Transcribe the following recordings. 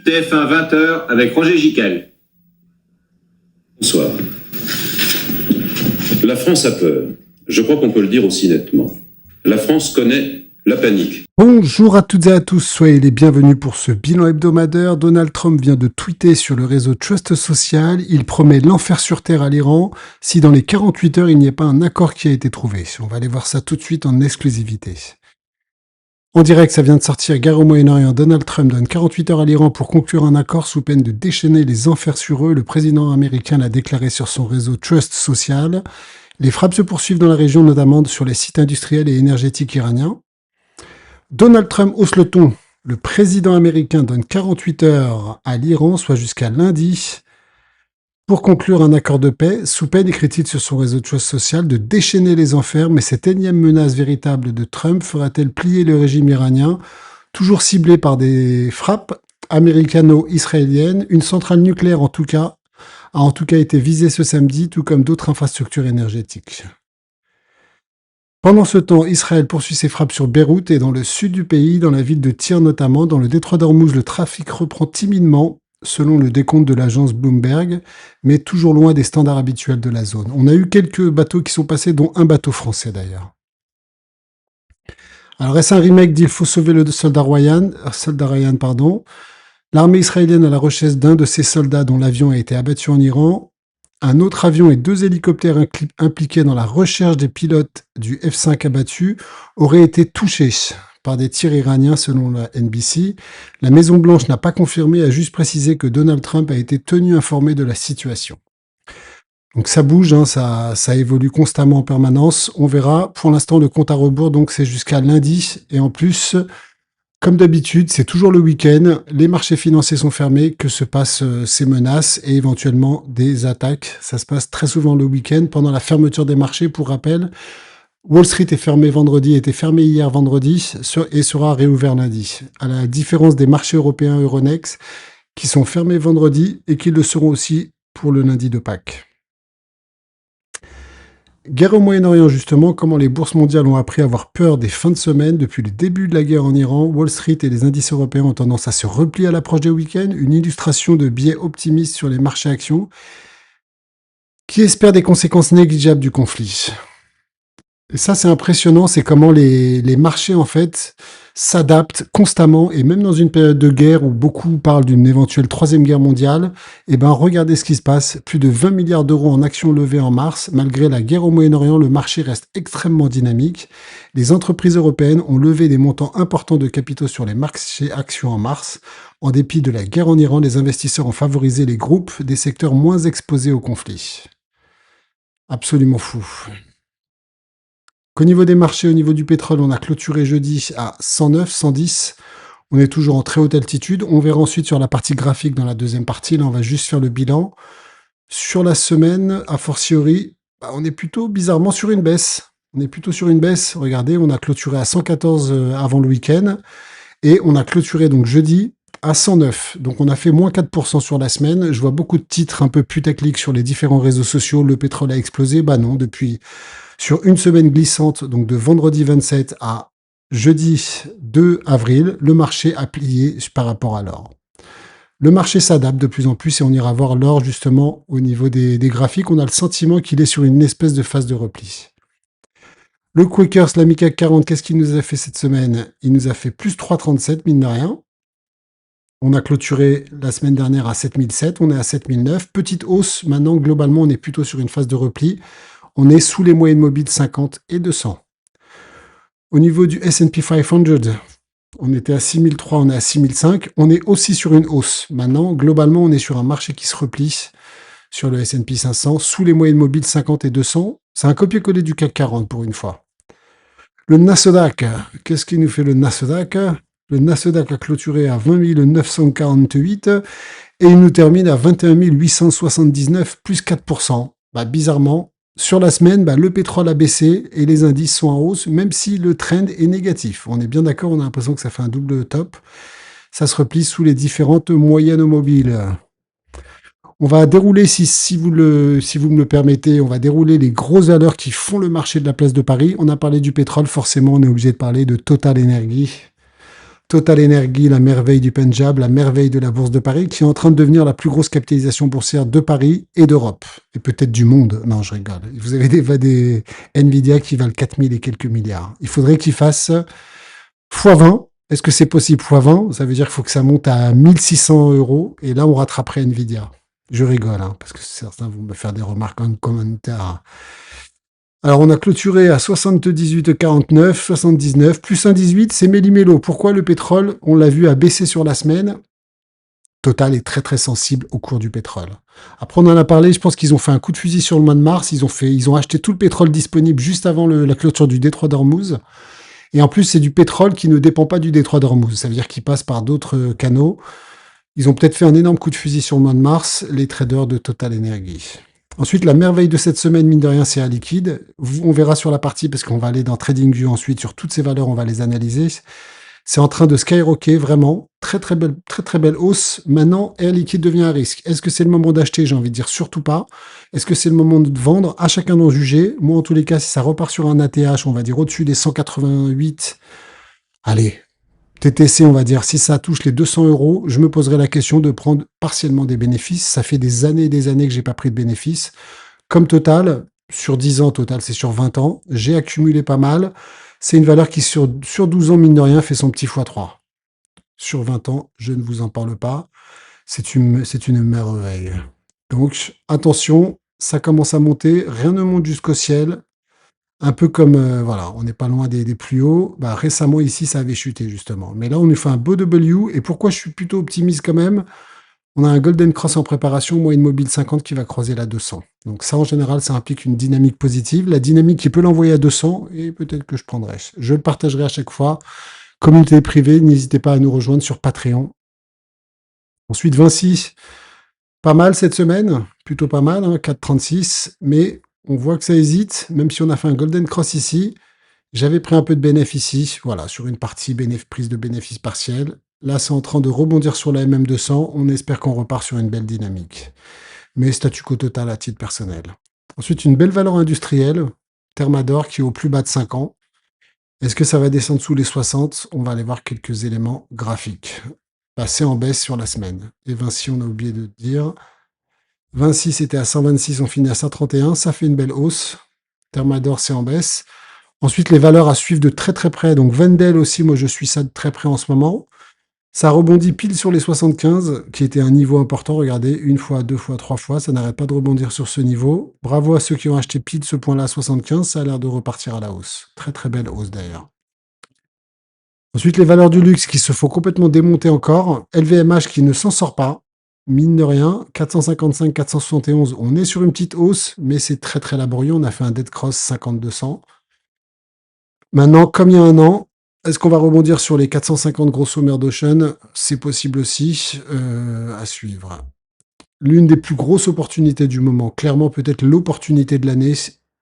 TF1 20h avec Roger Giquel. Bonsoir. La France a peur. Je crois qu'on peut le dire aussi nettement. La France connaît la panique. Bonjour à toutes et à tous, soyez les bienvenus pour ce bilan hebdomadaire. Donald Trump vient de tweeter sur le réseau Trust Social. Il promet l'enfer sur terre à l'Iran si dans les 48 heures il n'y a pas un accord qui a été trouvé. On va aller voir ça tout de suite en exclusivité. En direct, ça vient de sortir, guerre au Moyen-Orient. Donald Trump donne 48 heures à l'Iran pour conclure un accord sous peine de déchaîner les enfers sur eux. Le président américain l'a déclaré sur son réseau Trust Social. Les frappes se poursuivent dans la région, notamment sur les sites industriels et énergétiques iraniens. Donald Trump hausse le ton. Le président américain donne 48 heures à l'Iran, soit jusqu'à lundi, pour conclure un accord de paix, sous peine, écrit-il sur son réseau Trust Social, de déchaîner les enfers. Mais cette énième menace véritable de Trump fera-t-elle plier le régime iranien, toujours ciblé par des frappes américano-israéliennes? Une centrale nucléaire, a en tout cas été visée ce samedi, tout comme d'autres infrastructures énergétiques. Pendant ce temps, Israël poursuit ses frappes sur Beyrouth et dans le sud du pays, dans la ville de Tyr notamment. Dans le détroit d'Ormuz, le trafic reprend timidement, selon le décompte de l'agence Bloomberg, mais toujours loin des standards habituels de la zone. On a eu quelques bateaux qui sont passés, dont un bateau français d'ailleurs. Alors, est-ce un remake d'Il faut sauver le soldat Ryan, L'armée israélienne à la recherche d'un de ses soldats dont l'avion a été abattu en Iran. Un autre avion et 2 hélicoptères impliqués dans la recherche des pilotes du F-5 abattu auraient été touchés par des tirs iraniens selon la NBC. La Maison-Blanche n'a pas confirmé, a juste précisé que Donald Trump a été tenu informé de la situation. Donc ça bouge, ça évolue constamment en permanence. On verra. Pour l'instant, le compte à rebours, donc c'est jusqu'à lundi. Et en plus, comme d'habitude, c'est toujours le week-end, les marchés financiers sont fermés, que se passent ces menaces et éventuellement des attaques. Ça se passe très souvent le week-end, pendant la fermeture des marchés, pour rappel. Wall Street est fermé vendredi, était fermé hier vendredi et sera réouvert lundi. À la différence des marchés européens Euronext, qui sont fermés vendredi et qui le seront aussi pour le lundi de Pâques. Guerre au Moyen-Orient, justement, comment les bourses mondiales ont appris à avoir peur des fins de semaine. Depuis le début de la guerre en Iran, Wall Street et les indices européens ont tendance à se replier à l'approche des week-ends, une illustration de biais optimistes sur les marchés actions, qui espèrent des conséquences négligeables du conflit. Et ça, c'est impressionnant, c'est comment les marchés, en fait, s'adaptent constamment, et même dans une période de guerre où beaucoup parlent d'une éventuelle troisième guerre mondiale, regardez ce qui se passe. Plus de 20 milliards d'euros en actions levées en mars. Malgré la guerre au Moyen-Orient, le marché reste extrêmement dynamique. Les entreprises européennes ont levé des montants importants de capitaux sur les marchés actions en mars. En dépit de la guerre en Iran, les investisseurs ont favorisé les groupes des secteurs moins exposés au conflit. Absolument fou. Qu'au niveau des marchés, au niveau du pétrole, on a clôturé jeudi à 109, 110. On est toujours en très haute altitude. On verra ensuite sur la partie graphique dans la deuxième partie. Là, on va juste faire le bilan. Sur la semaine, a fortiori, on est plutôt bizarrement sur une baisse. Regardez, on a clôturé à 114 avant le week-end. Et on a clôturé donc jeudi à 109. Donc on a fait moins 4% sur la semaine. Je vois beaucoup de titres un peu putaclic sur les différents réseaux sociaux. Le pétrole a explosé. Non, sur une semaine glissante, donc de vendredi 27 à jeudi 2 avril, le marché a plié par rapport à l'or. Le marché s'adapte de plus en plus et on ira voir l'or justement au niveau des graphiques. On a le sentiment qu'il est sur une espèce de phase de repli. Le Quakers, la CAC 40, qu'est-ce qu'il nous a fait cette semaine? Il nous a fait plus 3,37, mine de rien. On a clôturé la semaine dernière à 7007, on est à 7009. Petite hausse, maintenant globalement on est plutôt sur une phase de repli. On est sous les moyennes mobiles 50 et 200. Au niveau du S&P 500, on était à 6003, on est à 6005. On est aussi sur une hausse. Maintenant, globalement, on est sur un marché qui se replie sur le S&P 500, sous les moyennes mobiles 50 et 200. C'est un copier-coller du CAC 40 pour une fois. Le Nasdaq, qu'est-ce qui nous fait le Nasdaq? Le Nasdaq a clôturé à 20 948 et il nous termine à 21 879, plus 4%. Bizarrement, sur la semaine, le pétrole a baissé et les indices sont en hausse, même si le trend est négatif. On est bien d'accord, on a l'impression que ça fait un double top. Ça se replie sous les différentes moyennes mobiles. On va dérouler, si vous me le permettez, on va dérouler les grosses valeurs qui font le marché de la place de Paris. On a parlé du pétrole, forcément, on est obligé de parler de Total Energy. Total Energy, la merveille du Pendjab, la merveille de la Bourse de Paris, qui est en train de devenir la plus grosse capitalisation boursière de Paris et d'Europe. Et peut-être du monde. Non, je rigole. Vous avez des Nvidia qui valent 4000 et quelques milliards. Il faudrait qu'ils fassent x20. Est-ce que c'est possible x20? Ça veut dire qu'il faut que ça monte à 1600 euros. Et là, on rattraperait Nvidia. Je rigole, hein, parce que certains vont me faire des remarques en commentaire. Alors, on a clôturé à 78,49, 79, plus 1,18, c'est méli-mélo. Pourquoi le pétrole, on l'a vu, a baissé sur la semaine? Total est très très sensible au cours du pétrole. Après, on en a parlé, je pense qu'ils ont fait un coup de fusil sur le mois de mars. Ils ont acheté tout le pétrole disponible juste avant la clôture du détroit d'Ormuz. Et en plus, c'est du pétrole qui ne dépend pas du détroit d'Ormuz. Ça veut dire qu'il passe par d'autres canaux. Ils ont peut-être fait un énorme coup de fusil sur le mois de mars, les traders de Total Energy. Ensuite, la merveille de cette semaine, mine de rien, c'est Air Liquide. On verra sur la partie, parce qu'on va aller dans TradingView ensuite, sur toutes ces valeurs, on va les analyser. C'est en train de skyrocker, vraiment. Très, très belle hausse. Maintenant, Air Liquide devient un risque. Est-ce que c'est le moment d'acheter? J'ai envie de dire surtout pas. Est-ce que c'est le moment de vendre? À chacun d'en juger. Moi, en tous les cas, si ça repart sur un ATH, on va dire au-dessus des 188, allez, TTC, on va dire, si ça touche les 200 euros, je me poserai la question de prendre partiellement des bénéfices. Ça fait des années et des années que j'ai pas pris de bénéfices. Comme Total, sur 10 ans, Total, c'est sur 20 ans. J'ai accumulé pas mal. C'est une valeur qui, sur 12 ans, mine de rien, fait son petit x3. Sur 20 ans, je ne vous en parle pas. C'est une merveille. Donc, attention, ça commence à monter. Rien ne monte jusqu'au ciel. Un peu comme, voilà, on n'est pas loin des plus hauts. Bah, récemment, ici, ça avait chuté, justement. Mais là, on nous fait un beau W. Et pourquoi je suis plutôt optimiste quand même? On a un Golden Cross en préparation, moyenne mobile 50 qui va croiser la 200. Donc ça, en général, ça implique une dynamique positive. La dynamique qui peut l'envoyer à 200, et peut-être que je prendrai. Je le partagerai à chaque fois. Communauté privée, n'hésitez pas à nous rejoindre sur Patreon. Ensuite, Vinci, pas mal cette semaine. Plutôt pas mal, hein, 4,36. Mais on voit que ça hésite, même si on a fait un Golden Cross ici. J'avais pris un peu de bénéfice ici, voilà, sur une partie prise de bénéfice partiel. Là, c'est en train de rebondir sur la MM200. On espère qu'on repart sur une belle dynamique. Mais statu quo total à titre personnel. Ensuite, une belle valeur industrielle, Thermador, qui est au plus bas de 5 ans. Est-ce que ça va descendre sous les 60? On va aller voir quelques éléments graphiques. C'est en baisse sur la semaine. Et Vinci, on a oublié de dire. Vinci, c'était à 126, on finit à 131. Ça fait une belle hausse. Thermador, c'est en baisse. Ensuite, les valeurs à suivre de très très près. Donc Wendel aussi, moi je suis ça de très près en ce moment. Ça rebondit pile sur les 75, qui était un niveau important. Regardez, une fois, deux fois, trois fois, ça n'arrête pas de rebondir sur ce niveau. Bravo à ceux qui ont acheté pile ce point-là à 75, ça a l'air de repartir à la hausse. Très très belle hausse d'ailleurs. Ensuite, les valeurs du luxe qui se font complètement démonter encore. LVMH qui ne s'en sort pas. Mine de rien, 455, 471, on est sur une petite hausse, mais c'est très très laborieux. On a fait un dead cross 50-200. Maintenant, comme il y a un an, est-ce qu'on va rebondir sur les 450 grosso merdocean? C'est possible aussi, à suivre. L'une des plus grosses opportunités du moment, clairement peut-être l'opportunité de l'année,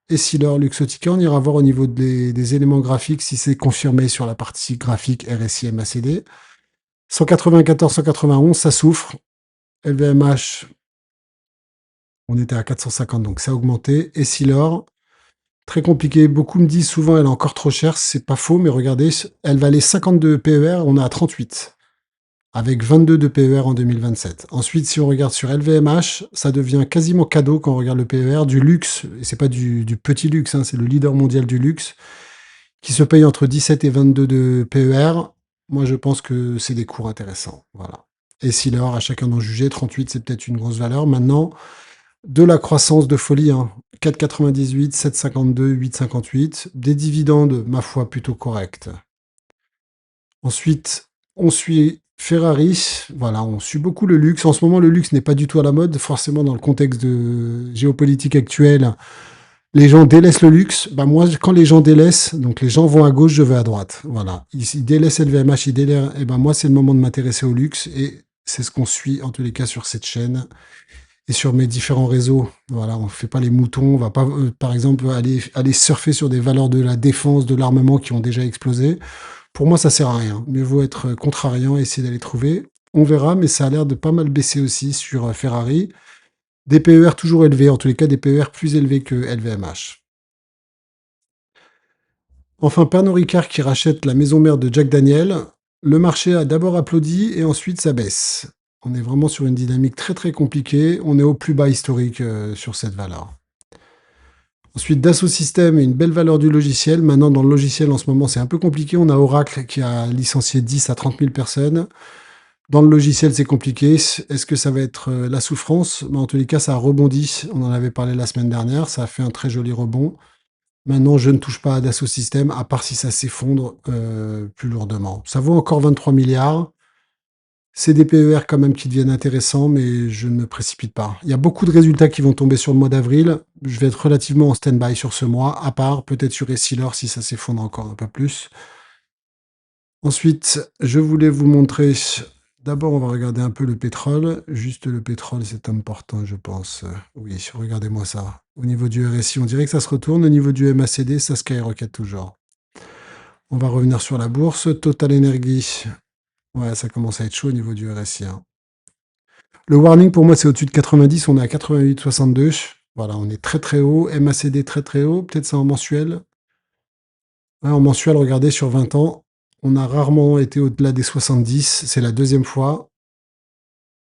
Essilor Luxottica. On ira voir au niveau des éléments graphiques si c'est confirmé sur la partie graphique RSI MACD. 194, 191, ça souffre. LVMH, on était à 450, donc ça a augmenté. Essilor, très compliqué. Beaucoup me disent souvent elle est encore trop chère. C'est pas faux, mais regardez, elle valait 52 PER, on est à 38. Avec 22 de PER en 2027. Ensuite, si on regarde sur LVMH, ça devient quasiment cadeau quand on regarde le PER du luxe. Et c'est pas du petit luxe, hein, c'est le leader mondial du luxe, qui se paye entre 17 et 22 de PER. Moi, je pense que c'est des cours intéressants. Voilà. Et si l'or, à chacun d'en juger, 38, c'est peut-être une grosse valeur. Maintenant, de la croissance de folie, hein. 4,98, 7,52, 8,58. Des dividendes, ma foi, plutôt corrects. Ensuite, on suit Ferrari. Voilà, on suit beaucoup le luxe. En ce moment, le luxe n'est pas du tout à la mode. Forcément, dans le contexte de géopolitique actuel, les gens délaissent le luxe. Bah, moi, quand les gens délaissent, donc les gens vont à gauche, je vais à droite. Voilà. Ils délaissent LVMH, ils délaissent. Et ben moi, c'est le moment de m'intéresser au luxe. Et c'est ce qu'on suit, en tous les cas, sur cette chaîne. Et sur mes différents réseaux, voilà, on ne fait pas les moutons, on va pas, par exemple, aller surfer sur des valeurs de la défense, de l'armement qui ont déjà explosé. Pour moi, ça sert à rien. Mieux vaut être contrariant et essayer d'aller trouver. On verra, mais ça a l'air de pas mal baisser aussi sur Ferrari. Des PER toujours élevés, en tous les cas des PER plus élevés que LVMH. Enfin, Pernod Ricard qui rachète la maison mère de Jack Daniel. Le marché a d'abord applaudi et ensuite ça baisse. On est vraiment sur une dynamique très très compliquée. On est au plus bas historique sur cette valeur. Ensuite, Dassault Systèmes, une belle valeur du logiciel. Maintenant, dans le logiciel, en ce moment, c'est un peu compliqué. On a Oracle qui a licencié 10 à 30 000 personnes. Dans le logiciel, c'est compliqué. Est-ce que ça va être la souffrance? En tous les cas, ça a rebondi. On en avait parlé la semaine dernière. Ça a fait un très joli rebond. Maintenant, je ne touche pas à Dassault Systèmes, à part si ça s'effondre plus lourdement. Ça vaut encore 23 milliards. C'est des PER quand même qui deviennent intéressants, mais je ne me précipite pas. Il y a beaucoup de résultats qui vont tomber sur le mois d'avril. Je vais être relativement en stand-by sur ce mois, à part peut-être sur Essilor si ça s'effondre encore un peu plus. Ensuite, je voulais vous montrer... D'abord, on va regarder un peu le pétrole. Juste le pétrole, c'est important, je pense. Oui, regardez-moi ça. Au niveau du RSI, on dirait que ça se retourne. Au niveau du MACD, ça skyrocket toujours. On va revenir sur la bourse. Total Energy. Ouais, ça commence à être chaud au niveau du RSI. Hein. Le warning, pour moi, c'est au-dessus de 90. On est à 88,62. Voilà, on est très très haut. MACD très très haut. Peut-être ça en mensuel. Ouais, en mensuel, regardez, sur 20 ans, on a rarement été au-delà des 70. C'est la deuxième fois.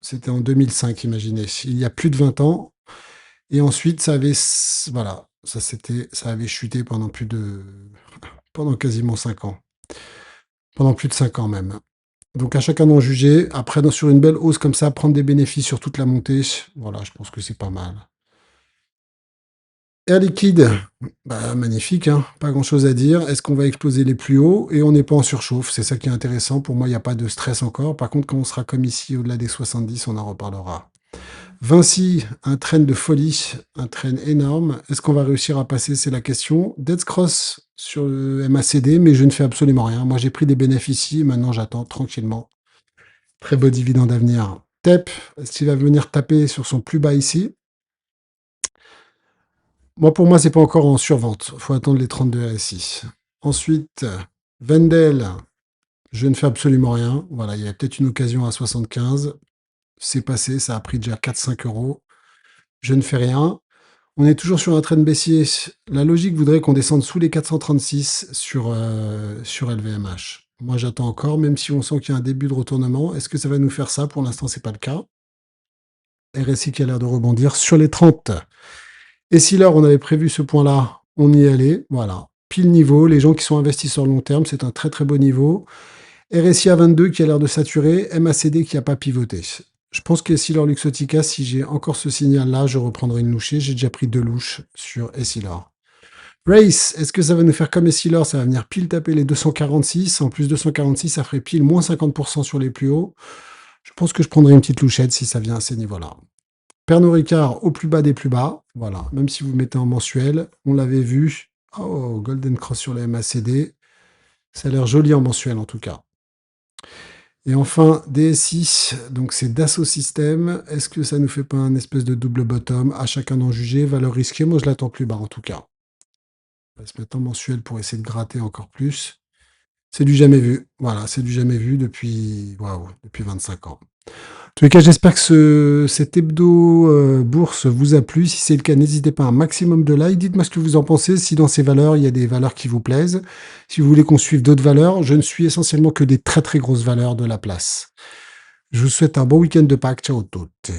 C'était en 2005, imaginez. Il y a plus de 20 ans. Et ensuite, ça avait... Voilà, ça avait chuté pendant pendant quasiment 5 ans. Pendant plus de 5 ans même. Donc à chacun d'en juger. Après, sur une belle hausse comme ça, prendre des bénéfices sur toute la montée, voilà, je pense que c'est pas mal. Air Liquide, bah, magnifique, hein, pas grand-chose à dire. Est-ce qu'on va exploser les plus hauts? Et on n'est pas en surchauffe, c'est ça qui est intéressant. Pour moi, il n'y a pas de stress encore. Par contre, quand on sera comme ici, au-delà des 70, on en reparlera. Vinci, un train de folie, un train énorme. Est-ce qu'on va réussir à passer? C'est la question. Dead Cross sur le MACD, mais je ne fais absolument rien. Moi, j'ai pris des bénéfices ici, maintenant j'attends tranquillement. Très beau dividende à venir. TEP, est-ce qu'il va venir taper sur son plus bas ici? Pour moi, c'est pas encore en survente. Il faut attendre les 32 RSI. Ensuite, Wendel, je ne fais absolument rien. Voilà, il y avait peut-être une occasion à 75. C'est passé, ça a pris déjà 4-5 euros. Je ne fais rien. On est toujours sur un trend baissier. La logique voudrait qu'on descende sous les 436 sur LVMH. Moi, j'attends encore, même si on sent qu'il y a un début de retournement. Est-ce que ça va nous faire ça? Pour l'instant, c'est pas le cas. RSI qui a l'air de rebondir sur les 30. Et si là, on avait prévu ce point-là, on y allait. Voilà. Pile niveau. Les gens qui sont investis sur le long terme, c'est un très très beau niveau. RSI à 22 qui a l'air de saturer. MACD qui n'a pas pivoté. Je pense qu'Essilor Luxottica, si j'ai encore ce signal-là, je reprendrai une louchée. J'ai déjà pris 2 louches sur Essilor. Race, est-ce que ça va nous faire comme Essilor? Ça va venir pile taper les 246. En plus, 246, ça ferait pile moins 50% sur les plus hauts. Je pense que je prendrai une petite louchette si ça vient à ces niveaux-là. Pernod Ricard au plus bas des plus bas. Voilà, même si vous mettez en mensuel, on l'avait vu. Oh, Golden Cross sur le MACD. Ça a l'air joli en mensuel en tout cas. Et enfin, DSI, donc c'est Dassault Systèmes. Est-ce que ça nous fait pas un espèce de double bottom? À chacun d'en juger. Valeur risquée, moi je l'attends plus bas en tout cas. On va se mettre en mensuel pour essayer de gratter encore plus. C'est du jamais vu. Voilà, c'est du jamais vu depuis 25 ans. En tous les cas, j'espère que cet hebdo bourse vous a plu. Si c'est le cas, n'hésitez pas à un maximum de likes. Dites-moi ce que vous en pensez. Si dans ces valeurs, il y a des valeurs qui vous plaisent. Si vous voulez qu'on suive d'autres valeurs, je ne suis essentiellement que des très très grosses valeurs de la place. Je vous souhaite un bon week-end de Pâques. Ciao toutes.